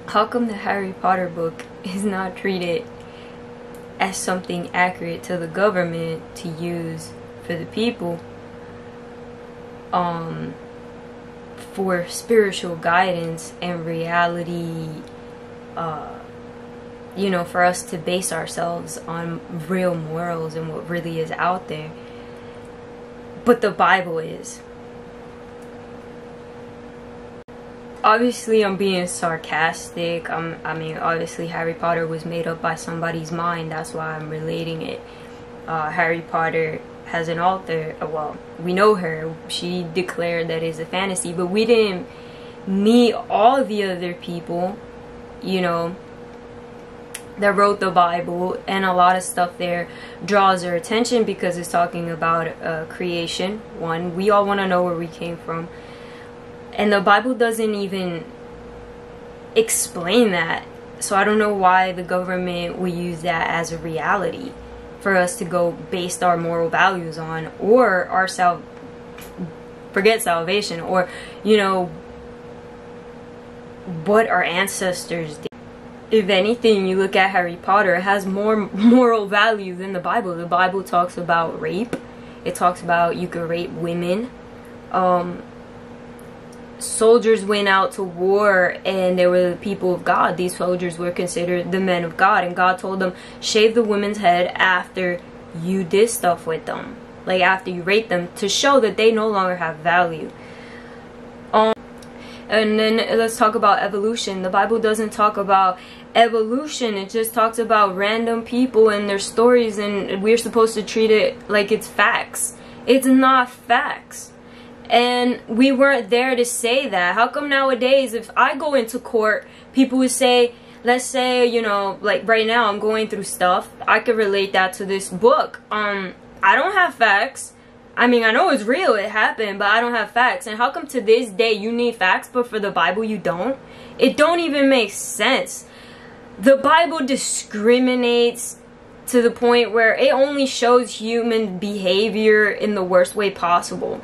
how come the Harry Potter book is not treated as something accurate to the government to use for the people, for spiritual guidance and reality, you know, for us to base ourselves on real morals and what really is out there. But the Bible is. Obviously, I'm being sarcastic. I mean, obviously, Harry Potter was made up by somebody's mind. That's why I'm relating it. Harry Potter has an author. Well, we know her. She declared that it's a fantasy, but we didn't meet all the other people, you know, that wrote the Bible, and a lot of stuff there draws our attention because it's talking about creation. One, we all want to know where we came from, and the Bible doesn't even explain that. So I don't know why the government will use that as a reality for us to go base our moral values on, or our forget salvation, or, you know, what our ancestors did. If anything, you look at Harry Potter, it has more moral value than the Bible. The Bible talks about rape. It talks about you can rape women. Soldiers went out to war and they were the people of God. These soldiers were considered the men of God, and God told them, shave the women's head after you did stuff with them, like after you raped them, to show that they no longer have value. And then let's talk about evolution. The Bible doesn't talk about evolution. It just talks about random people and their stories, and we're supposed to treat it like it's facts. It's not facts. And we weren't there to say that. How come nowadays, if I go into court, people would say, let's say, you know, like right now I'm going through stuff, I could relate that to this book. I don't have facts. I mean, I know it's real, it happened, but I don't have facts. And how come to this day you need facts, but for the Bible you don't? It don't even make sense. The Bible discriminates to the point where it only shows human behavior in the worst way possible.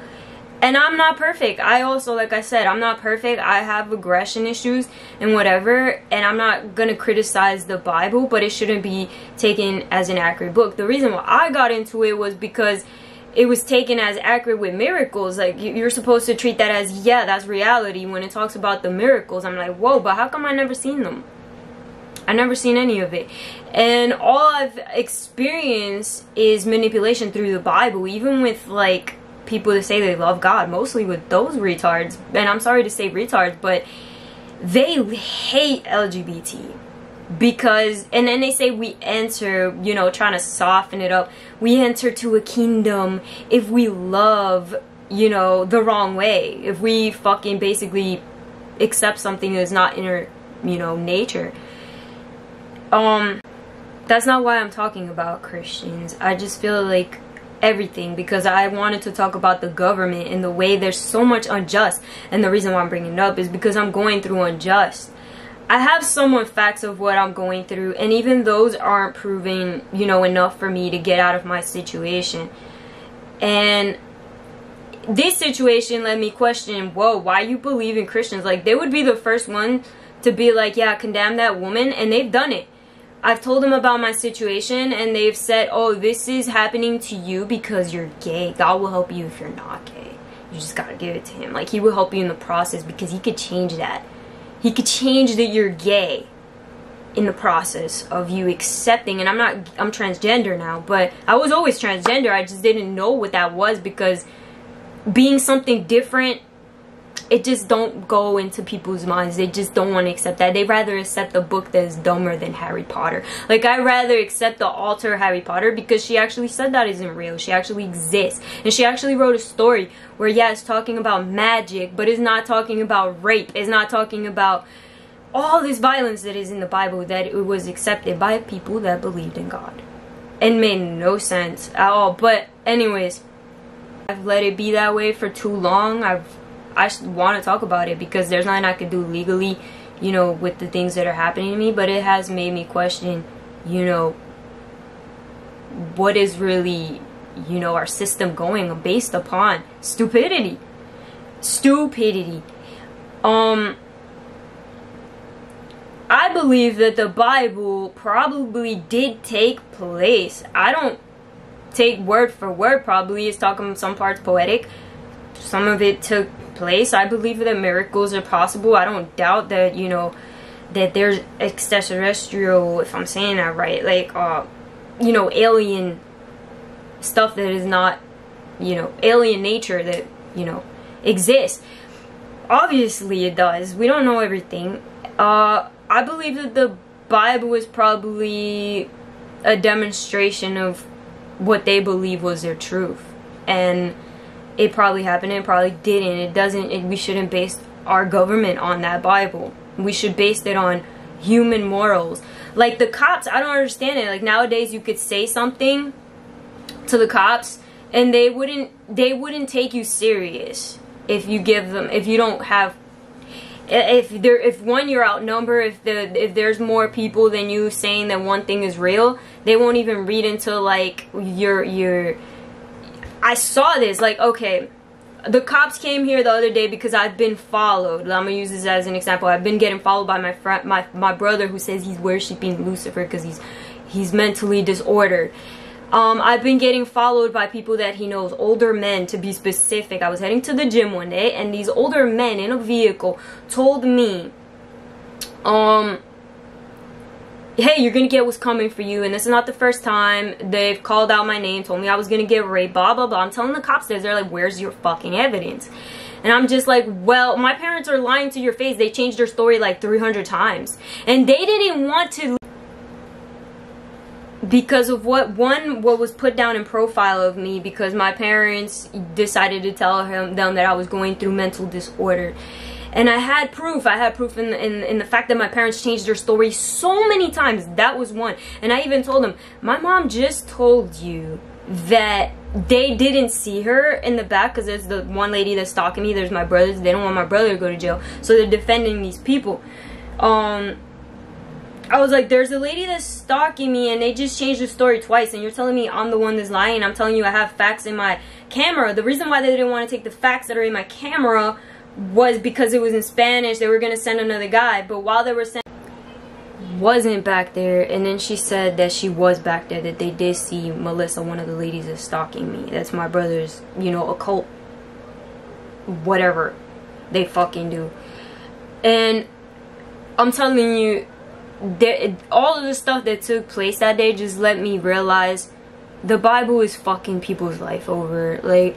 And I'm not perfect. I also, like I said, I'm not perfect. I have aggression issues and whatever, and I'm not gonna criticize the Bible, but it shouldn't be taken as an accurate book. The reason why I got into it was because it was taken as accurate with miracles. Like, you're supposed to treat that as, yeah, that's reality. When it talks about the miracles, I'm like, whoa, but how come I never seen them? I never seen any of it. And all I've experienced is manipulation through the Bible, even with, like, people that say they love God, mostly with those retards. And I'm sorry to say retards, but they hate LGBT. Because, and then they say we enter, you know, trying to soften it up, we enter to a kingdom if we love, you know, the wrong way. If we fucking basically accept something that's not in our, you know, nature. That's not why I'm talking about Christians. I just feel like everything, because I wanted to talk about the government and the way there's so much unjust. And the reason why I'm bringing it up is because I'm going through unjust. I have somewhat facts of what I'm going through, and even those aren't proving, you know, enough for me to get out of my situation. And this situation led me question, whoa, why you believe in Christians? Like, they would be the first one to be like, yeah, condemn that woman, and they've done it. I've told them about my situation, and they've said, oh, this is happening to you because you're gay. God will help you if you're not gay. You just gotta give it to him. Like, he will help you in the process because he could change that. He could change that you're gay in the process of you accepting. And I'm transgender now, but I was always transgender. I just didn't know what that was, because being something different, it just don't go into people's minds. They just don't want to accept that. They'd rather accept a book that is dumber than Harry Potter. Like, I'd rather accept the author Harry Potter because she actually said that isn't real. She actually exists. And she actually wrote a story where, yeah, it's talking about magic, but it's not talking about rape. It's not talking about all this violence that is in the Bible, that it was accepted by people that believed in God. And made no sense at all. But anyways, I've let it be that way for too long. I want to talk about it because there's nothing I could do legally, you know, with the things that are happening to me. But it has made me question, you know, what is really, you know, our system going based upon stupidity. I believe that the Bible probably did take place. I don't take word for word. Probably it's talking some parts poetic. Some of it took place. I believe that miracles are possible. I don't doubt that, you know, that there's extraterrestrial, if I'm saying that right, like, you know, alien stuff that is not, you know, alien nature that, you know, exists. Obviously it does. We don't know everything. I believe that the Bible is probably a demonstration of what they believe was their truth. And it probably happened, it probably didn't. It doesn't, we shouldn't base our government on that Bible. We should base it on human morals. Like the cops, I don't understand it. Like nowadays you could say something to the cops and they wouldn't take you serious if you give them, if you don't have, if one, you're outnumbered, if there's more people than you saying that one thing is real, they won't even read into like your I saw this, like, okay, the cops came here the other day because I've been followed. I'm gonna use this as an example. I've been getting followed by my friend, my brother, who says he's worshiping Lucifer because he's mentally disordered. I've been getting followed by people that he knows, older men to be specific. I was heading to the gym one day and these older men in a vehicle told me, hey, you're gonna get what's coming for you, and this is not the first time they've called out my name, told me I was gonna get raped, blah blah blah. I'm telling the cops this, they're like, where's your fucking evidence? And I'm just like, well, my parents are lying to your face. They changed their story like 300 times and they didn't want to, because of what was put down in profile of me, because my parents decided to tell them that I was going through mental disorder. And I had proof. I had proof in the fact that my parents changed their story so many times. That was one. And I even told them, my mom just told you that they didn't see her in the back because there's the one lady that's stalking me. There's my brothers. They don't want my brother to go to jail. So they're defending these people. I was like, there's a lady that's stalking me and they just changed the story twice. And you're telling me I'm the one that's lying. I'm telling you I have facts in my camera. The reason why they didn't want to take the facts that are in my camera was because it was in Spanish. They were going to send another guy, but while they were sending, wasn't back there. And then she said that she was back there, that they did see Melissa, one of the ladies that's stalking me. That's my brother's, you know, occult, whatever they fucking do. And I'm telling you, all of the stuff that took place that day just let me realize the Bible is fucking people's life over. Like,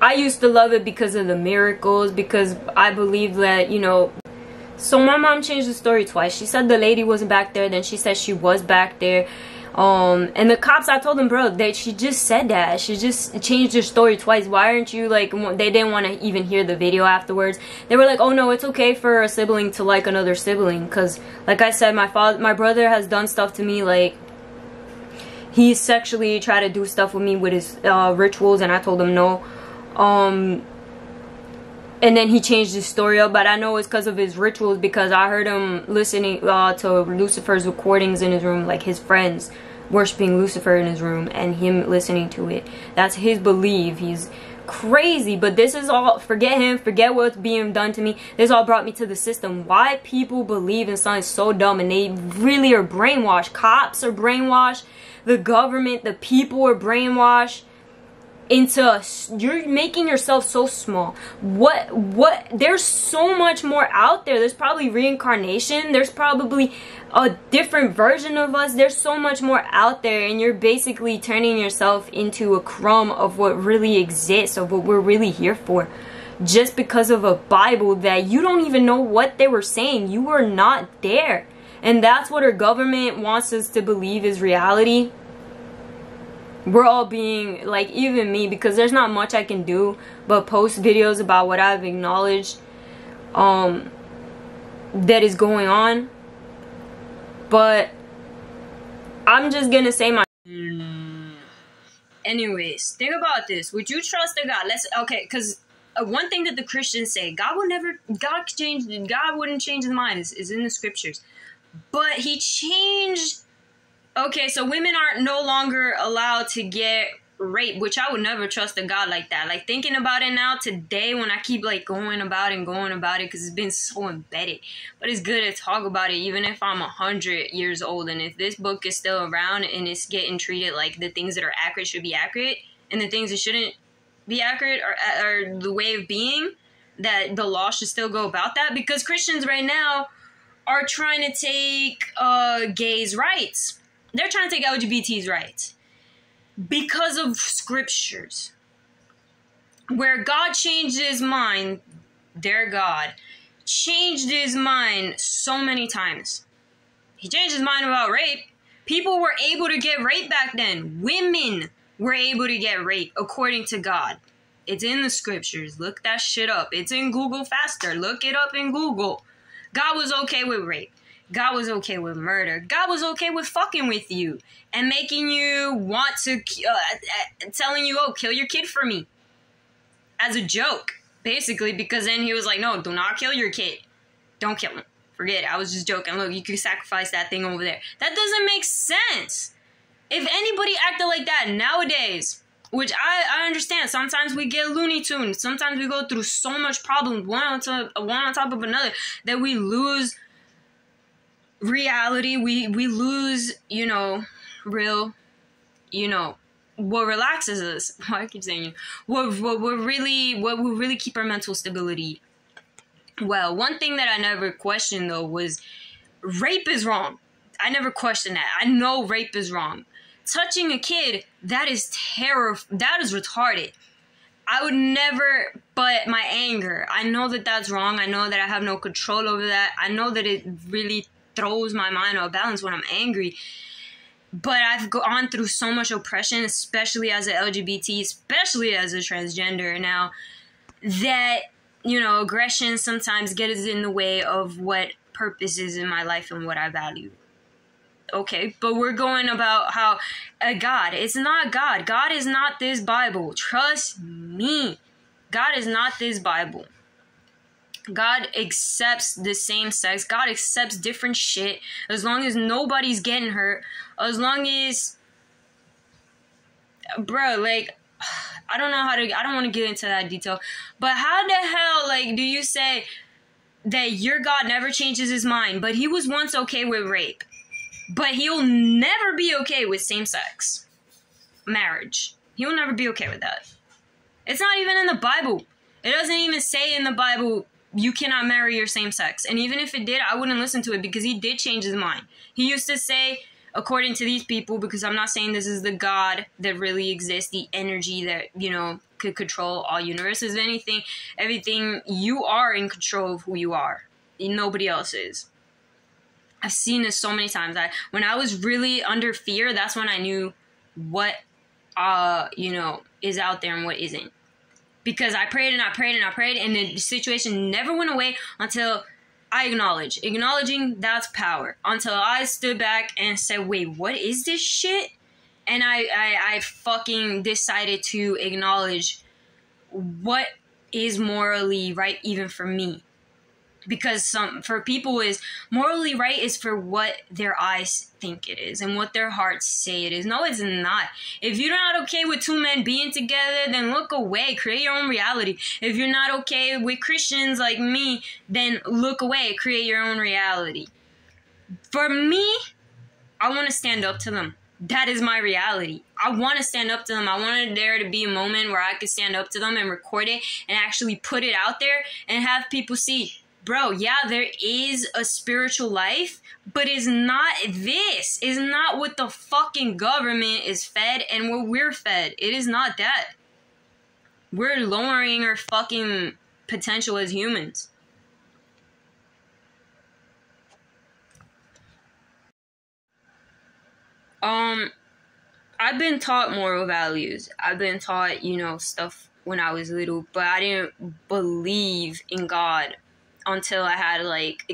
I used to love it because of the miracles, because I believe that, you know. So my mom changed the story twice. She said the lady wasn't back there, then she said she was back there. And the cops, I told them, bro, that she just said that. She just changed her story twice. Why aren't you, like, they didn't want to even hear the video afterwards. They were like, oh no, it's okay for a sibling to like another sibling. Because, like I said, my brother has done stuff to me, like, he sexually tried to do stuff with me with his rituals, and I told him no. And then he changed his story up, but I know it's because of his rituals, because I heard him listening to Lucifer's recordings in his room, like his friends worshiping Lucifer in his room and him listening to it. That's his belief. He's crazy, but this is all, forget him, forget what's being done to me. This all brought me to the system. Why people believe in something so dumb, and they really are brainwashed. Cops are brainwashed, the government, the people are brainwashed into, you're making yourself so small. What there's so much more out there. There's probably reincarnation, there's probably a different version of us, there's so much more out there, and you're basically turning yourself into a crumb of what really exists, of what we're really here for, just because of a Bible that you don't even know what they were saying. You were not there, and that's what our government wants us to believe is reality. We're all being, like, even me, because there's not much I can do but post videos about what I've acknowledged that is going on. But I'm just gonna say my anyways, think about this. Would you trust a God? Okay, because one thing that the Christians say, God wouldn't change his mind, is in the scriptures. But he changed. Okay, so women aren't no longer allowed to get rape, which I would never trust a God like that. Like, thinking about it now today, when I keep like going about it because it's been so embedded. But it's good to talk about it, even if I'm 100 years old. And if this book is still around and it's getting treated like the things that are accurate should be accurate, and the things that shouldn't be accurate are the way of being, that the law should still go about that. Because Christians right now are trying to take gays' rights. They're trying to take LGBT's rights because of scriptures where God changed his mind. Their God changed his mind so many times. He changed his mind about rape. People were able to get raped back then. Women were able to get raped according to God. It's in the scriptures. Look that shit up. It's in Google faster. Look it up in Google. God was okay with rape. God was okay with murder. God was okay with fucking with you and making you want to, telling you, oh, kill your kid for me. As a joke, basically, because then he was like, no, do not kill your kid. Don't kill him. Forget it. I was just joking. Look, you can sacrifice that thing over there. That doesn't make sense. If anybody acted like that nowadays, which I understand, sometimes we get Looney Tunes. Sometimes we go through so much problems, one on top of another, that we lose reality. We lose, real, what relaxes us. I keep saying what will really keep our mental stability. Well, one thing that I never questioned, though, was rape is wrong. I never questioned that. I know rape is wrong. Touching a kid, that is that is retarded. I would never, but my anger, I know that that's wrong. I know that I have no control over that. I know that it really throws my mind out of balance when I'm angry. But I've gone through so much oppression, especially as an LGBT, especially as a transgender now, that, aggression sometimes gets in the way of what purpose is in my life and what I value. Okay, but we're going about how God, it's not God. God is not this Bible. Trust me. God is not this Bible. God accepts the same sex. God accepts different shit. As long as nobody's getting hurt. As long as... Bro, like... I don't know how to... I don't want to get into that detail. But how the hell, do you say that your God never changes his mind, but he was once okay with rape? But he'll never be okay with same-sex marriage. He'll never be okay with that. It's not even in the Bible. It doesn't even say in the Bible, you cannot marry your same sex. And even if it did, I wouldn't listen to it because he did change his mind. He used to say, according to these people, because I'm not saying this is the God that really exists, the energy that, could control all universes, everything, you are in control of who you are. Nobody else is. I've seen this so many times. When I was really under fear, that's when I knew what, is out there and what isn't. Because I prayed and I prayed and I prayed, and the situation never went away until I acknowledged. Acknowledging, that's power. Until I stood back and said, wait, what is this shit? And I fucking decided to acknowledge what is morally right even for me. Because for people is morally right is for what their eyes think it is and what their hearts say it is. No, it's not. If you're not okay with two men being together, then look away. Create your own reality. If you're not okay with Christians like me, then look away. Create your own reality. For me, I want to stand up to them. That is my reality. I want to stand up to them. I wanted there to be a moment where I could stand up to them and record it and actually put it out there and have people see, bro, yeah, there is a spiritual life, but it's not this. It's not what the fucking government is fed and what we're fed. It is not that. We're lowering our fucking potential as humans. I've been taught moral values. I've been taught, stuff when I was little, but I didn't believe in God until I had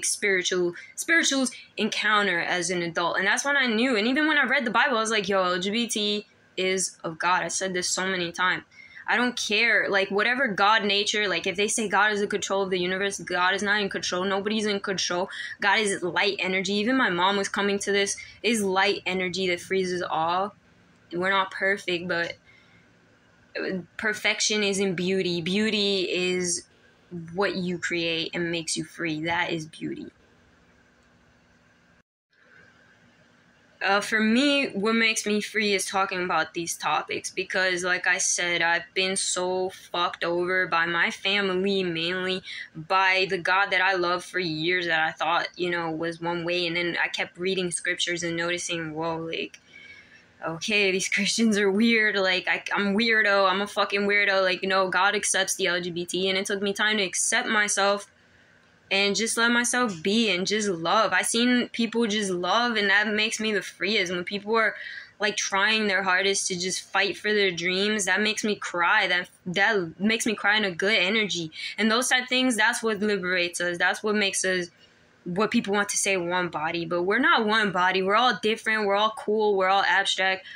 spirituals encounter as an adult. And that's when I knew. And even when I read the Bible, I was like, yo, LGBT is of God. I said this so many times. I don't care. Whatever God nature, if they say God is in control of the universe, God is not in control. Nobody's in control. God is light energy. Even my mom was coming to this. Is light energy that freezes all. We're not perfect, but perfection isn't beauty. Beauty is what you create and makes you free. That is beauty. For me, what makes me free is talking about these topics because, like I said, I've been so fucked over by my family, mainly by the God that I loved for years that I thought, was one way. And then I kept reading scriptures and noticing, whoa, like, okay, these Christians are weird. Like, I'm weirdo. I'm a fucking weirdo. Like, God accepts the LGBT. And it took me time to accept myself and just let myself be and just love. I seen people just love, and that makes me the freest. When people are like trying their hardest to just fight for their dreams, that makes me cry. That makes me cry in a good energy. And those type of things, that's what liberates us. That's what makes us what people want to say one body. But we're not one body. We're all different. We're all cool. We're all abstract.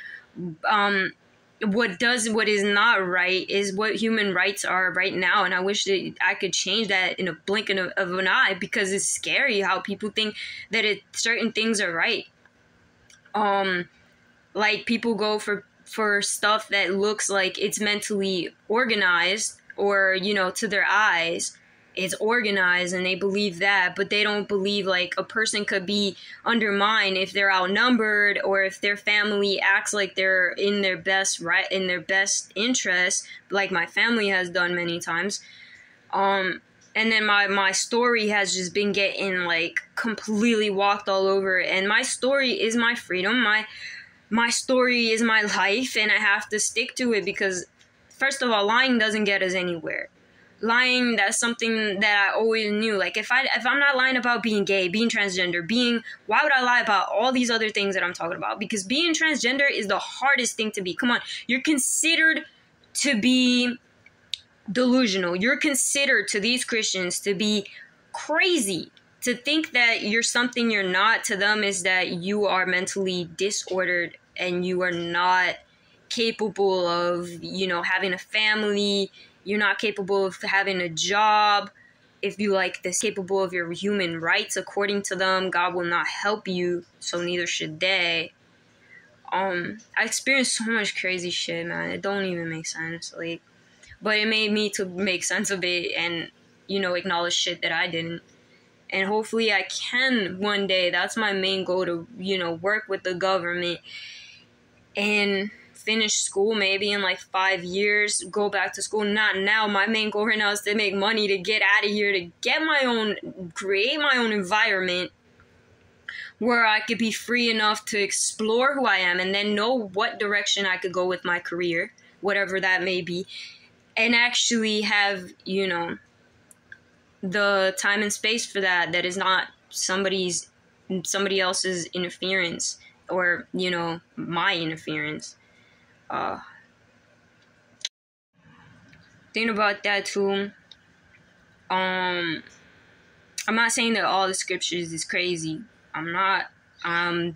What is not right is what human rights are right now, and I wish that I could change that in a blink of an eye, because it's scary how people think that certain things are right. Like people go for stuff that looks like it's mentally organized, or to their eyes it's organized, and they believe that, but they don't believe like a person could be undermined if they're outnumbered, or if their family acts like they're in their best interest, like my family has done many times. And then my story has just been getting like completely walked all over, and my story is my freedom. My story is my life, and I have to stick to it, because first of all, lying doesn't get us anywhere. Lying, that's something that I always knew. Like, if I'm not lying about being gay, being transgender, why would I lie about all these other things that I'm talking about? Because being transgender is the hardest thing to be. Come on, you're considered to be delusional. You're considered to these Christians to be crazy. To think that you're something you're not, to them, is that you are mentally disordered and you are not capable of, having a family. You're not capable of having a job. If you like this, capable of your human rights, according to them, God will not help you, so neither should they. I experienced so much crazy shit, man. It don't even make sense. Like, but it made me to make sense of it and, acknowledge shit that I didn't. And hopefully I can one day. That's my main goal, to, work with the government and finish school maybe in like 5 years, go back to school. Not now. My main goal right now is to make money, to get out of here, to create my own environment where I could be free enough to explore who I am, and then know what direction I could go with my career, whatever that may be, and actually have, the time and space for that is not somebody else's interference, or, my interference. Think about that too. I'm not saying that all the scriptures is crazy. I'm not.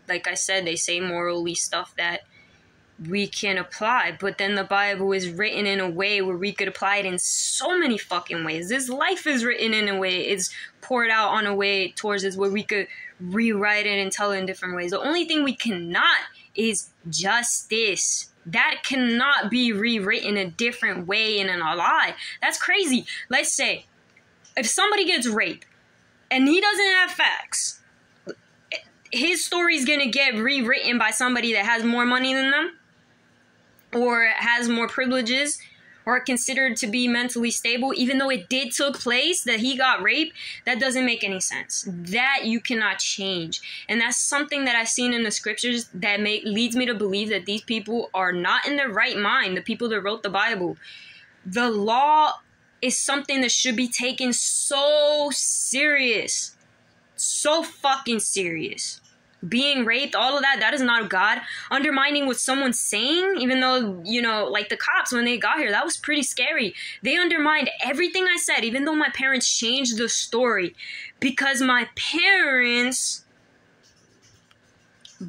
Like I said, they say morally stuff that we can apply, but then the Bible is written in a way where we could apply it in so many fucking ways. This life is written in a way, it's poured out on a way towards us where we could rewrite it and tell it in different ways. The only thing we cannot is justice. That cannot be rewritten a different way and in a lie. That's crazy. Let's say if somebody gets raped and he doesn't have facts, his story's gonna get rewritten by somebody that has more money than them, or has more privileges, or considered to be mentally stable, even though it did took place, that he got raped. That doesn't make any sense. That you cannot change. And that's something that I've seen in the scriptures that leads me to believe that these people are not in their right mind, the people that wrote the Bible. The law is something that should be taken so serious. So fucking serious. Being raped, all of that is not God. Undermining what someone's saying, even though, like the cops, when they got here, that was pretty scary. They undermined everything I said, even though my parents changed the story. Because my parents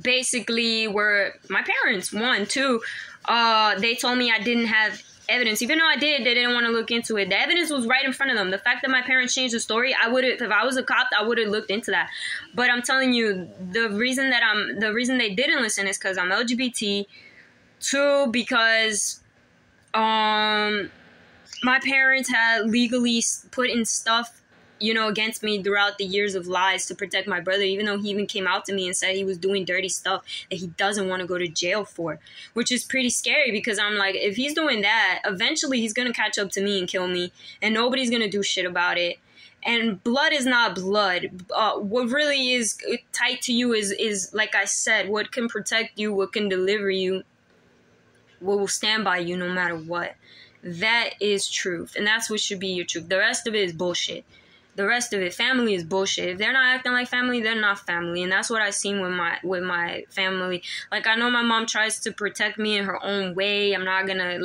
basically were, they told me I didn't have evidence. Even though I did, they didn't want to look into it. The evidence was right in front of them. The fact that my parents changed the story, if I was a cop, I would have looked into that. But I'm telling you, the reason they didn't listen is because I'm LGBT. 2, because my parents had legally put in stuff, you know, against me throughout the years of lies to protect my brother, even though he even came out to me and said he was doing dirty stuff that he doesn't want to go to jail for, which is pretty scary because I'm like, if he's doing that, eventually he's going to catch up to me and kill me, and nobody's going to do shit about it. And blood is not blood. What really is tight to you is, like I said, what can protect you, what can deliver you, what will stand by you no matter what. That is truth. And that's what should be your truth. The rest of it is bullshit. The rest of it, family is bullshit. If they're not acting like family, they're not family. And that's what I've seen with my family. Like, I know my mom tries to protect me in her own way. I'm not gonna